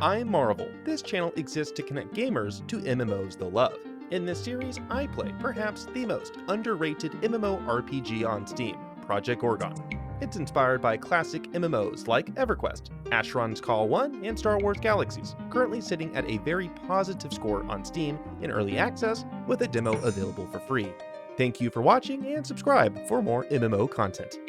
I'm Marvel. This channel exists to connect gamers to MMOs they'll love. In this series, I play perhaps the most underrated MMORPG on Steam, Project Gorgon. It's inspired by classic MMOs like EverQuest, Asheron's Call 1, and Star Wars Galaxies, currently sitting at a very positive score on Steam in early access with a demo available for free. Thank you for watching and subscribe for more MMO content.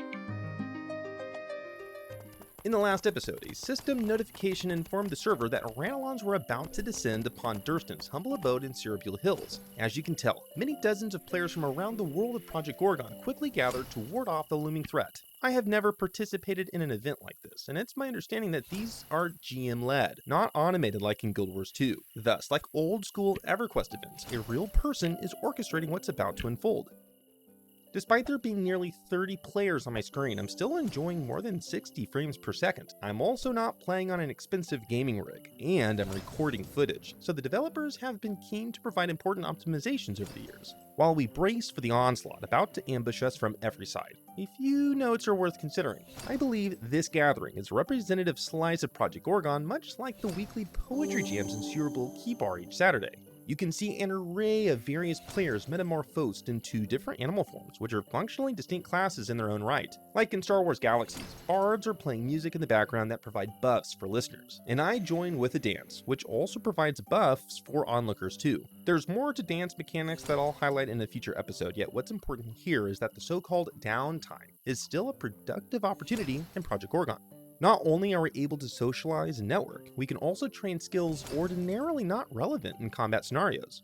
In the last episode, a system notification informed the server that Ranelons were about to descend upon Durston's humble abode in Cerebral Hills. As you can tell, many dozens of players from around the world of Project Gorgon quickly gathered to ward off the looming threat. I have never participated in an event like this, and it's my understanding that these are GM-led, not automated like in Guild Wars 2. Thus, like old-school EverQuest events, a real person is orchestrating what's about to unfold. Despite there being nearly 30 players on my screen, I'm still enjoying more than 60 frames per second. I'm also not playing on an expensive gaming rig, and I'm recording footage, so the developers have been keen to provide important optimizations over the years. While we brace for the onslaught about to ambush us from every side, a few notes are worth considering. I believe this gathering is a representative slice of Project Gorgon, much like the weekly poetry jams in Cerebral Bar each Saturday. You can see an array of various players metamorphosed into different animal forms, which are functionally distinct classes in their own right. Like in Star Wars Galaxies, bards are playing music in the background that provide buffs for listeners, and I join with a dance, which also provides buffs for onlookers too. There's more to dance mechanics that I'll highlight in a future episode, yet what's important here is that the so-called downtime is still a productive opportunity in Project Gorgon. Not only are we able to socialize and network, we can also train skills ordinarily not relevant in combat scenarios.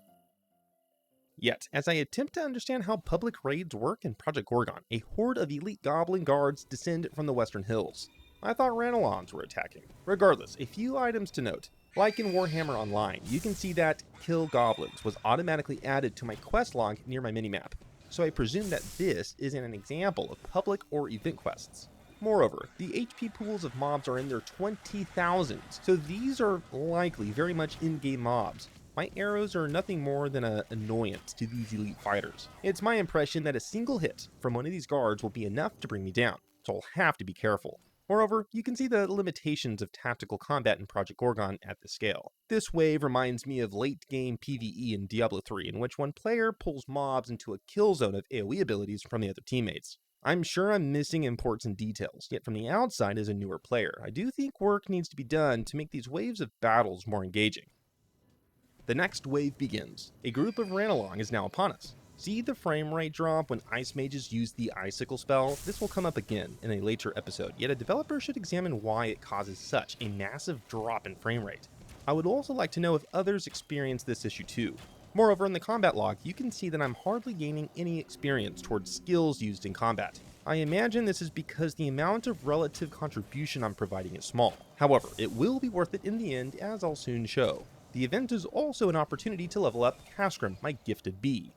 Yet, as I attempt to understand how public raids work in Project Gorgon, a horde of elite goblin guards descend from the western hills. I thought Ranelons were attacking. Regardless, a few items to note. Like in Warhammer Online, you can see that Kill Goblins was automatically added to my quest log near my minimap, so I presume that this is an example of public or event quests. Moreover, the HP pools of mobs are in their 20,000s, so these are likely very much in-game mobs. My arrows are nothing more than an annoyance to these elite fighters. It's my impression that a single hit from one of these guards will be enough to bring me down, so I'll have to be careful. Moreover, you can see the limitations of tactical combat in Project Gorgon at this scale. This wave reminds me of late-game PvE in Diablo 3, in which one player pulls mobs into a kill zone of AoE abilities from the other teammates. I'm sure I'm missing important details, yet from the outside as a newer player, I do think work needs to be done to make these waves of battles more engaging. The next wave begins. A group of Ranelon is now upon us. See the frame rate drop when ice mages use the icicle spell? This will come up again in a later episode, yet a developer should examine why it causes such a massive drop in frame rate. I would also like to know if others experience this issue too. Moreover, in the combat log, you can see that I'm hardly gaining any experience towards skills used in combat. I imagine this is because the amount of relative contribution I'm providing is small. However, it will be worth it in the end, as I'll soon show. The event is also an opportunity to level up Cascrim, my gifted bee.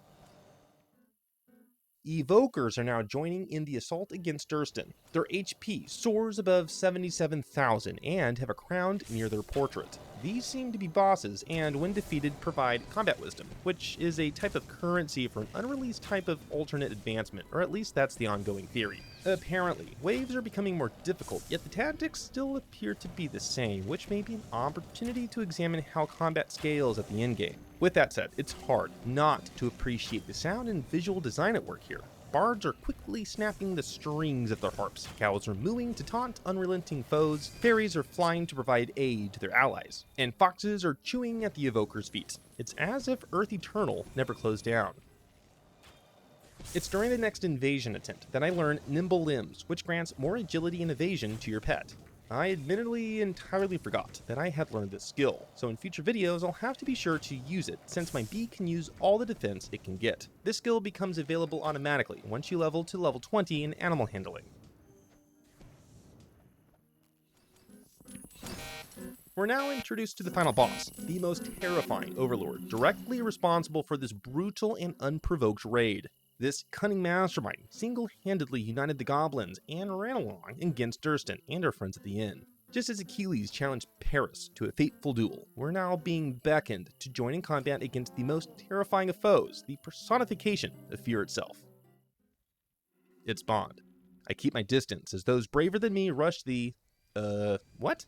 Evokers are now joining in the assault against Durston. Their HP soars above 77,000 and have a crown near their portrait. These seem to be bosses, and when defeated provide combat wisdom, which is a type of currency for an unreleased type of alternate advancement, or at least that's the ongoing theory. Apparently, waves are becoming more difficult, yet the tactics still appear to be the same, which may be an opportunity to examine how combat scales at the endgame. With that said, it's hard not to appreciate the sound and visual design at work here. Bards are quickly snapping the strings of their harps, cows are mooing to taunt unrelenting foes, fairies are flying to provide aid to their allies, and foxes are chewing at the evoker's feet. It's as if Earth Eternal never closed down. It's during the next invasion attempt that I learn Nimble Limbs, which grants more agility and evasion to your pet. I admittedly entirely forgot that I had learned this skill, so in future videos I'll have to be sure to use it since my bee can use all the defense it can get. This skill becomes available automatically once you level to level 20 in animal handling. We're now introduced to the final boss, the most terrifying overlord, directly responsible for this brutal and unprovoked raid. This cunning mastermind single-handedly united the goblins and Ranelon against Durston and our friends at the inn. Just as Achilles challenged Paris to a fateful duel, we're now being beckoned to join in combat against the most terrifying of foes, the personification of fear itself. It's Bond. I keep my distance as those braver than me rush the... what?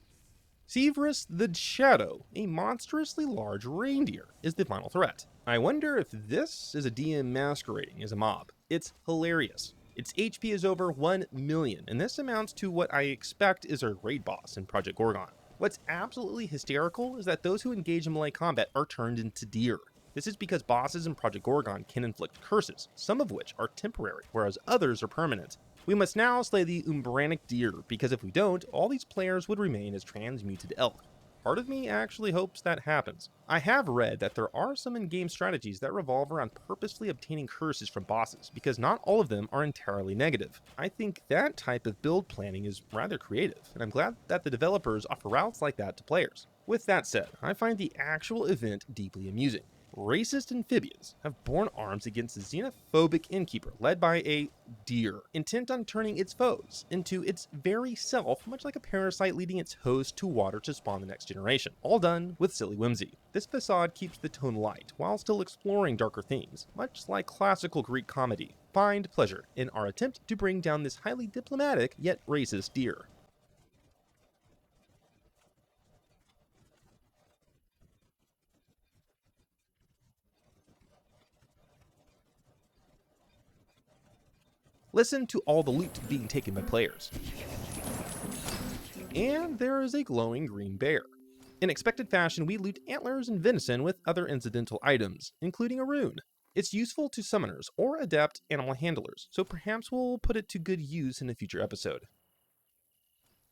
Severus the Shadow, a monstrously large reindeer, is the final threat. I wonder if this is a DM masquerading as a mob. It's hilarious. Its HP is over 1 million, and this amounts to what I expect is a raid boss in Project Gorgon. What's absolutely hysterical is that those who engage in melee combat are turned into deer. This is because bosses in Project Gorgon can inflict curses, some of which are temporary, whereas others are permanent. We must now slay the Umbranic deer, because if we don't, all these players would remain as transmuted elk. Part of me actually hopes that happens. I have read that there are some in-game strategies that revolve around purposefully obtaining curses from bosses, because not all of them are entirely negative. I think that type of build planning is rather creative, and I'm glad that the developers offer routes like that to players. With that said, I find the actual event deeply amusing. Racist amphibians have borne arms against a xenophobic innkeeper led by a deer, intent on turning its foes into its very self, much like a parasite leading its host to water to spawn the next generation. All done with silly whimsy. This facade keeps the tone light while still exploring darker themes, much like classical Greek comedy. Find pleasure in our attempt to bring down this highly diplomatic yet racist deer. Listen to all the loot being taken by players. And there is a glowing green bear. In expected fashion, we loot antlers and venison with other incidental items, including a rune. It's useful to summoners or adept animal handlers, so perhaps we'll put it to good use in a future episode.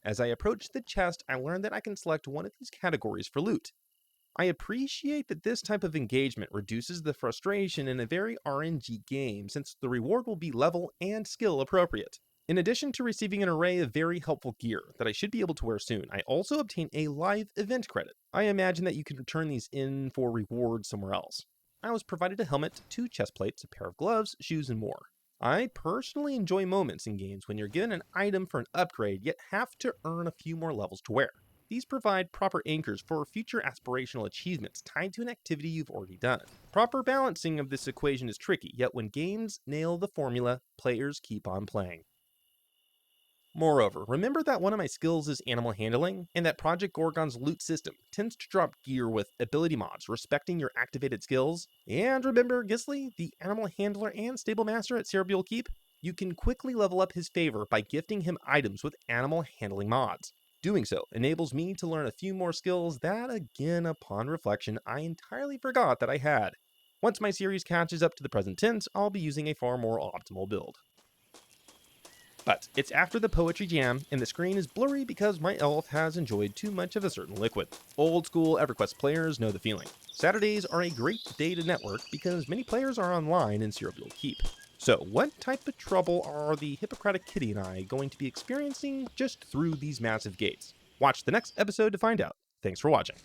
As I approach the chest, I learned that I can select one of these categories for loot. I appreciate that this type of engagement reduces the frustration in a very RNG game, since the reward will be level and skill appropriate. In addition to receiving an array of very helpful gear that I should be able to wear soon, I also obtain a live event credit. I imagine that you can return these in for rewards somewhere else. I was provided a helmet, 2 chest plates, a pair of gloves, shoes, and more. I personally enjoy moments in games when you're given an item for an upgrade, yet have to earn a few more levels to wear. These provide proper anchors for future aspirational achievements tied to an activity you've already done. Proper balancing of this equation is tricky, yet when games nail the formula, players keep on playing. Moreover, remember that one of my skills is animal handling, and that Project Gorgon's loot system tends to drop gear with ability mods respecting your activated skills. And remember Gisli, the animal handler and stable master at Cerebral Keep? You can quickly level up his favor by gifting him items with animal handling mods. Doing so enables me to learn a few more skills that, again, upon reflection, I entirely forgot that I had. Once my series catches up to the present tense, I'll be using a far more optimal build. But it's after the poetry jam, and the screen is blurry because my elf has enjoyed too much of a certain liquid. Old school EverQuest players know the feeling. Saturdays are a great day to network because many players are online in Cerebral Keep. So what type of trouble are the Hippocratic Kitty and I going to be experiencing just through these massive gates? Watch the next episode to find out. Thanks for watching.